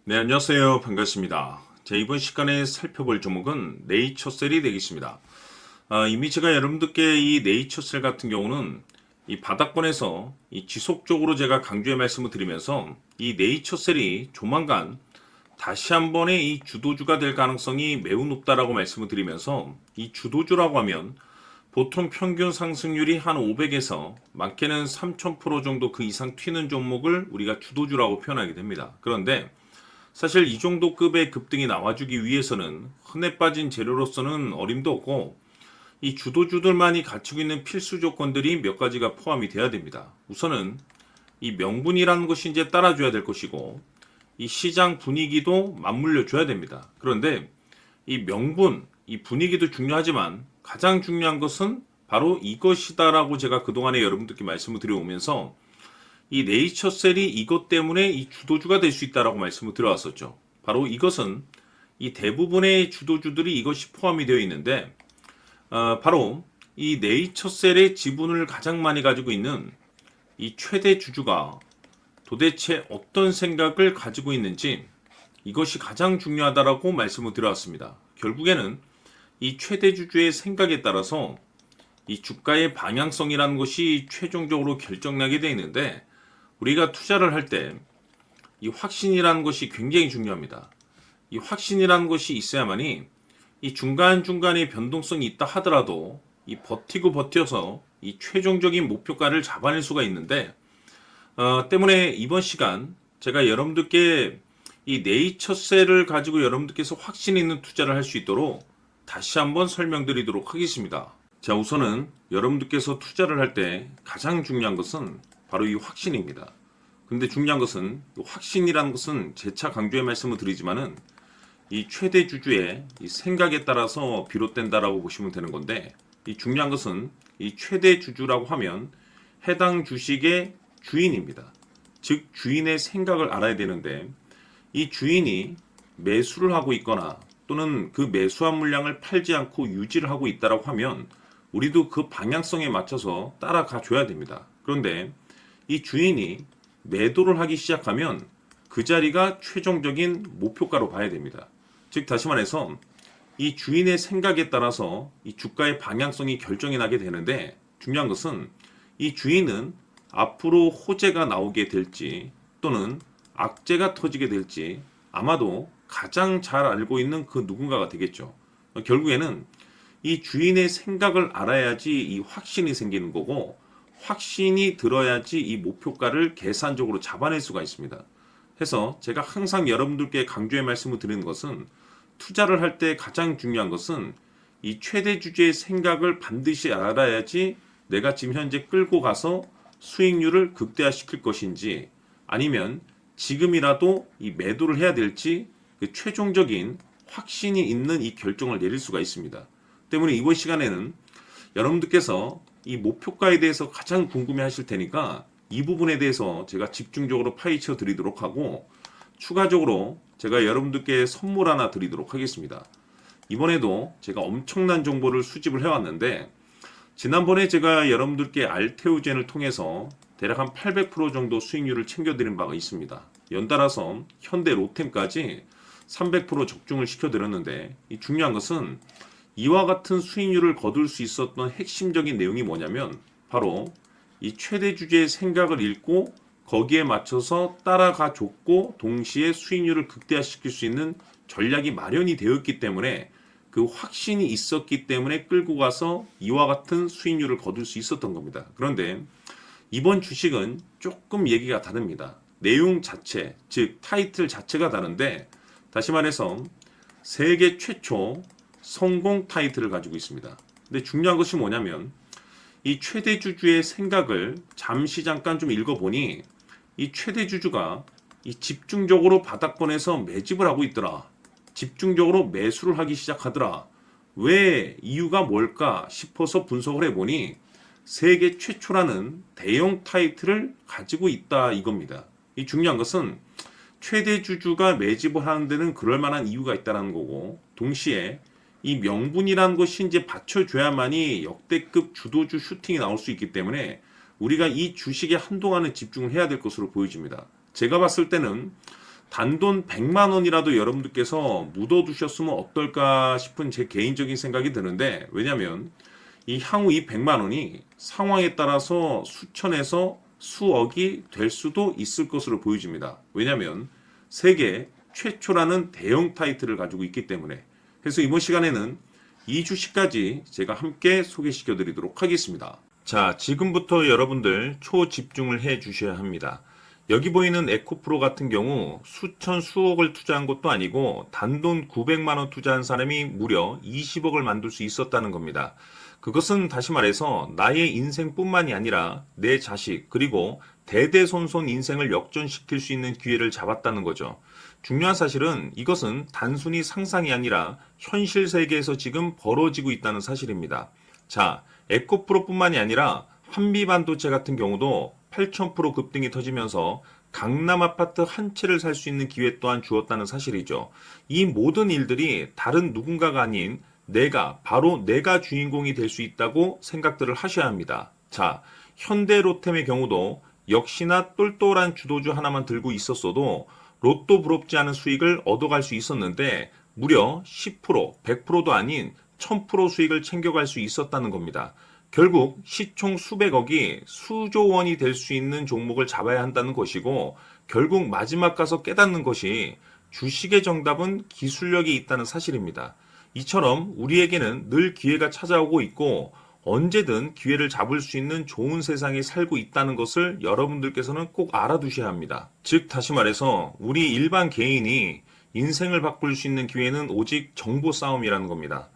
네, 안녕하세요. 반갑습니다. 자, 이번 시간에 살펴볼 종목은 네이처셀이 되겠습니다. 이미 제가 여러분들께 이 네이처셀 같은 경우는 이 바닥권에서 이 지속적으로 제가 강조의 말씀을 드리면서 이 네이처셀이 조만간 다시 한 번의 이 주도주가 될 가능성이 매우 높다라고 말씀을 드리면서 이 주도주라고 하면 보통 평균 상승률이 한 500에서 많게는 3000% 정도 그 이상 튀는 종목을 우리가 주도주라고 표현하게 됩니다. 그런데 사실 이 정도 급의 급등이 나와주기 위해서는 흔해 빠진 재료로서는 어림도 없고 이 주도주들만이 갖추고 있는 필수 조건들이 몇 가지가 포함이 돼야 됩니다. 우선은 이 명분이라는 것이 이제 따라줘야 될 것이고 이 시장 분위기도 맞물려 줘야 됩니다. 그런데 이 명분, 이 분위기도 중요하지만 가장 중요한 것은 바로 이것이다라고 제가 그동안에 여러분들께 말씀을 드려오면서 이 네이처셀이 이것 때문에 이 주도주가 될 수 있다라고 말씀을 드려왔었죠. 바로 이것은 이 대부분의 주도주들이 이것이 포함이 되어 있는데 바로 이 네이처셀의 지분을 가장 많이 가지고 있는 이 최대 주주가 도대체 어떤 생각을 가지고 있는지 이것이 가장 중요하다라고 말씀을 드려왔습니다. 결국에는 이 최대 주주의 생각에 따라서 이 주가의 방향성이라는 것이 최종적으로 결정나게 되어 있는데 우리가 투자를 할 때 이 확신이라는 것이 굉장히 중요합니다. 이 확신이라는 것이 있어야만이 이 중간중간에 변동성이 있다 하더라도 이 버티고 버텨서 이 최종적인 목표가를 잡아낼 수가 있는데 때문에 이번 시간 제가 여러분들께 이 네이처셀을 가지고 여러분들께서 확신 있는 투자를 할 수 있도록 다시 한번 설명드리도록 하겠습니다. 자, 우선은 여러분들께서 투자를 할 때 가장 중요한 것은 바로 이 확신입니다. 근데 중요한 것은 확신이라는 것은 재차 강조의 말씀을 드리지만은 이 최대 주주의 이 생각에 따라서 비롯된다라고 보시면 되는 건데 이 중요한 것은 이 최대 주주라고 하면 해당 주식의 주인입니다. 즉 주인의 생각을 알아야 되는데 이 주인이 매수를 하고 있거나 또는 그 매수한 물량을 팔지 않고 유지를 하고 있다라고 하면 우리도 그 방향성에 맞춰서 따라가 줘야 됩니다. 그런데 이 주인이 매도를 하기 시작하면 그 자리가 최종적인 목표가로 봐야 됩니다. 즉 다시 말해서 이 주인의 생각에 따라서 이 주가의 방향성이 결정이 나게 되는데 중요한 것은 이 주인은 앞으로 호재가 나오게 될지 또는 악재가 터지게 될지 아마도 가장 잘 알고 있는 그 누군가가 되겠죠. 결국에는 이 주인의 생각을 알아야지 이 확신이 생기는 거고 확신이 들어야지 이 목표가를 계산적으로 잡아낼 수가 있습니다. 해서 제가 항상 여러분들께 강조의 말씀을 드리는 것은 투자를 할 때 가장 중요한 것은 이 최대 주주의 생각을 반드시 알아야지 내가 지금 현재 끌고 가서 수익률을 극대화시킬 것인지 아니면 지금이라도 이 매도를 해야 될지 그 최종적인 확신이 있는 이 결정을 내릴 수가 있습니다. 때문에 이번 시간에는 여러분들께서 이 목표가에 대해서 가장 궁금해 하실 테니까 이 부분에 대해서 제가 집중적으로 파헤쳐 드리도록 하고 추가적으로 제가 여러분들께 선물 하나 드리도록 하겠습니다. 이번에도 제가 엄청난 정보를 수집을 해왔는데 지난번에 제가 여러분들께 알테오젠을 통해서 대략 한 800% 정도 수익률을 챙겨드린 바가 있습니다. 연달아서 현대 로템까지 300% 적중을 시켜드렸는데 이 중요한 것은 이와 같은 수익률을 거둘 수 있었던 핵심적인 내용이 뭐냐면 바로 이 최대 주주의 생각을 읽고 거기에 맞춰서 따라가 줬고 동시에 수익률을 극대화시킬 수 있는 전략이 마련이 되었기 때문에 그 확신이 있었기 때문에 끌고 가서 이와 같은 수익률을 거둘 수 있었던 겁니다. 그런데 이번 주식은 조금 얘기가 다릅니다. 내용 자체, 즉 타이틀 자체가 다른데 다시 말해서 세계 최초 성공 타이틀을 가지고 있습니다. 근데 중요한 것이 뭐냐면 이 최대 주주의 생각을 잠시 잠깐 좀 읽어보니 이 최대 주주가 이 집중적으로 바닥권에서 매집을 하고 있더라. 집중적으로 매수를 하기 시작하더라. 왜 이유가 뭘까 싶어서 분석을 해보니 세계 최초라는 대형 타이틀을 가지고 있다 이겁니다. 이 중요한 것은 최대 주주가 매집을 하는 데는 그럴 만한 이유가 있다는 거고 동시에 이 명분이라는 것이 이제 받쳐줘야만이 역대급 주도주 슈팅이 나올 수 있기 때문에 우리가 이 주식에 한동안은 집중을 해야 될 것으로 보여집니다. 제가 봤을 때는 단돈 100만 원이라도 여러분들께서 묻어두셨으면 어떨까 싶은 제 개인적인 생각이 드는데, 왜냐면 이 향후 이 100만 원이 상황에 따라서 수천에서 수억이 될 수도 있을 것으로 보여집니다. 왜냐면 세계 최초라는 대형 타이틀을 가지고 있기 때문에. 그래서 이번 시간에는 이 주식까지 제가 함께 소개시켜 드리도록 하겠습니다. 자, 지금부터 여러분들 초집중을 해 주셔야 합니다. 여기 보이는 에코프로 같은 경우 수천 수억을 투자한 것도 아니고 단돈 900만 원 투자한 사람이 무려 20억을 만들 수 있었다는 겁니다. 그것은 다시 말해서 나의 인생뿐만이 아니라 내 자식 그리고 대대손손 인생을 역전시킬 수 있는 기회를 잡았다는 거죠. 중요한 사실은 이것은 단순히 상상이 아니라 현실 세계에서 지금 벌어지고 있다는 사실입니다. 자, 에코프로뿐만이 아니라 한미반도체 같은 경우도 8,000% 급등이 터지면서 강남 아파트 한 채를 살 수 있는 기회 또한 주었다는 사실이죠. 이 모든 일들이 다른 누군가가 아닌 바로 내가 주인공이 될 수 있다고 생각들을 하셔야 합니다. 자, 현대로템의 경우도 역시나 똘똘한 주도주 하나만 들고 있었어도 로또 부럽지 않은 수익을 얻어갈 수 있었는데 무려 10%, 100%도 아닌 1000% 수익을 챙겨갈 수 있었다는 겁니다. 결국 시총 수백억이 수조 원이 될 수 있는 종목을 잡아야 한다는 것이고, 결국 마지막 가서 깨닫는 것이 주식의 정답은 기술력이 있다는 사실입니다. 이처럼 우리에게는 늘 기회가 찾아오고 있고 언제든 기회를 잡을 수 있는 좋은 세상에 살고 있다는 것을 여러분들께서는 꼭 알아두셔야 합니다. 즉 다시 말해서 우리 일반 개인이 인생을 바꿀 수 있는 기회는 오직 정보 싸움이라는 겁니다.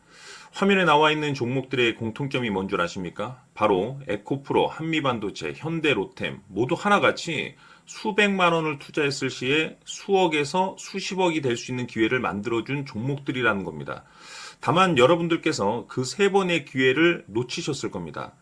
화면에 나와 있는 종목들의 공통점이 뭔 줄 아십니까? 바로 에코프로, 한미반도체, 현대로템 모두 하나같이 수백만 원을 투자했을 시에 수억에서 수십억이 될 수 있는 기회를 만들어준 종목들이라는 겁니다. 다만 여러분들께서 그 세 번의 기회를 놓치셨을 겁니다.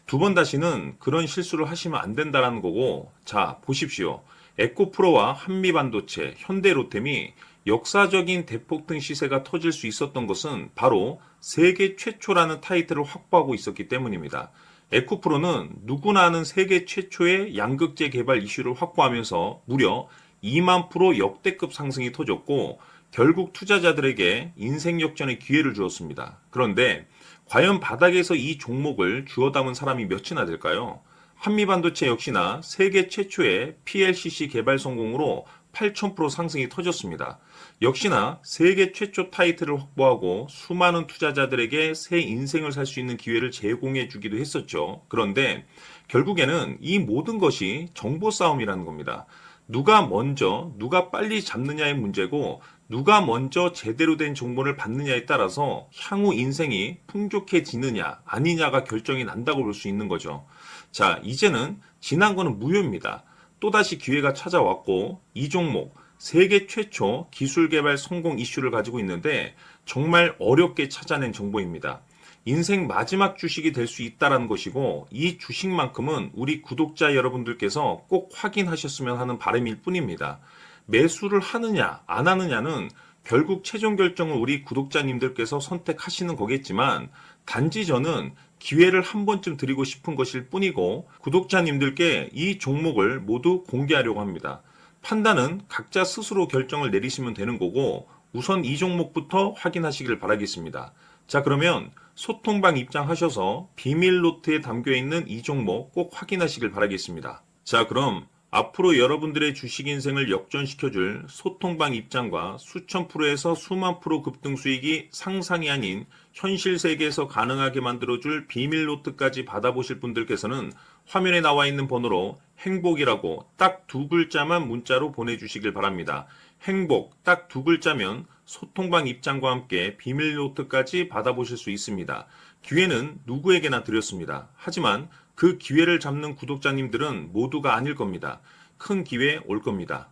두 번 다시는 그런 실수를 하시면 안 된다는 거고, 자 보십시오. 에코프로와 한미반도체, 현대로템이 역사적인 대폭등 시세가 터질 수 있었던 것은 바로 세계 최초라는 타이틀을 확보하고 있었기 때문입니다. 에코프로는 누구나 아는 세계 최초의 양극재 개발 이슈를 확보하면서 무려 2만 프로 역대급 상승이 터졌고 결국 투자자들에게 인생 역전의 기회를 주었습니다. 그런데 과연 바닥에서 이 종목을 주워 담은 사람이 몇이나 될까요? 한미반도체 역시나 세계 최초의 PLCC 개발 성공으로 8,000% 상승이 터졌습니다. 역시나 세계 최초 타이틀을 확보하고 수많은 투자자들에게 새 인생을 살 수 있는 기회를 제공해 주기도 했었죠. 그런데 결국에는 이 모든 것이 정보 싸움이라는 겁니다. 누가 먼저, 누가 빨리 잡느냐의 문제고 누가 먼저 제대로 된 정보를 받느냐에 따라서 향후 인생이 풍족해지느냐 아니냐가 결정이 난다고 볼 수 있는 거죠. 자, 이제는 지난 거는 무효입니다. 또다시 기회가 찾아왔고 이 종목 세계 최초 기술 개발 성공 이슈를 가지고 있는데 정말 어렵게 찾아낸 정보입니다. 인생 마지막 주식이 될 수 있다는 것이고 이 주식만큼은 우리 구독자 여러분들께서 꼭 확인하셨으면 하는 바람일 뿐입니다. 매수를 하느냐 안 하느냐는 결국 최종 결정을 우리 구독자님들께서 선택하시는 거겠지만 단지 저는 기회를 한 번쯤 드리고 싶은 것일 뿐이고 구독자님들께 이 종목을 모두 공개하려고 합니다. 판단은 각자 스스로 결정을 내리시면 되는 거고 우선 이 종목부터 확인하시길 바라겠습니다. 자, 그러면 소통방 입장하셔서 비밀 노트에 담겨 있는 이 종목 꼭 확인하시길 바라겠습니다. 자, 그럼 앞으로 여러분들의 주식 인생을 역전시켜줄 소통방 입장과 수천 프로에서 수만 프로 급등 수익이 상상이 아닌 현실 세계에서 가능하게 만들어줄 비밀 노트까지 받아보실 분들께서는 화면에 나와 있는 번호로 행복이라고 딱 두 글자만 문자로 보내주시길 바랍니다. 행복 딱 두 글자면 소통방 입장과 함께 비밀 노트까지 받아보실 수 있습니다. 기회는 누구에게나 드렸습니다. 하지만 그 기회를 잡는 구독자님들은 모두가 아닐 겁니다. 큰 기회 올 겁니다.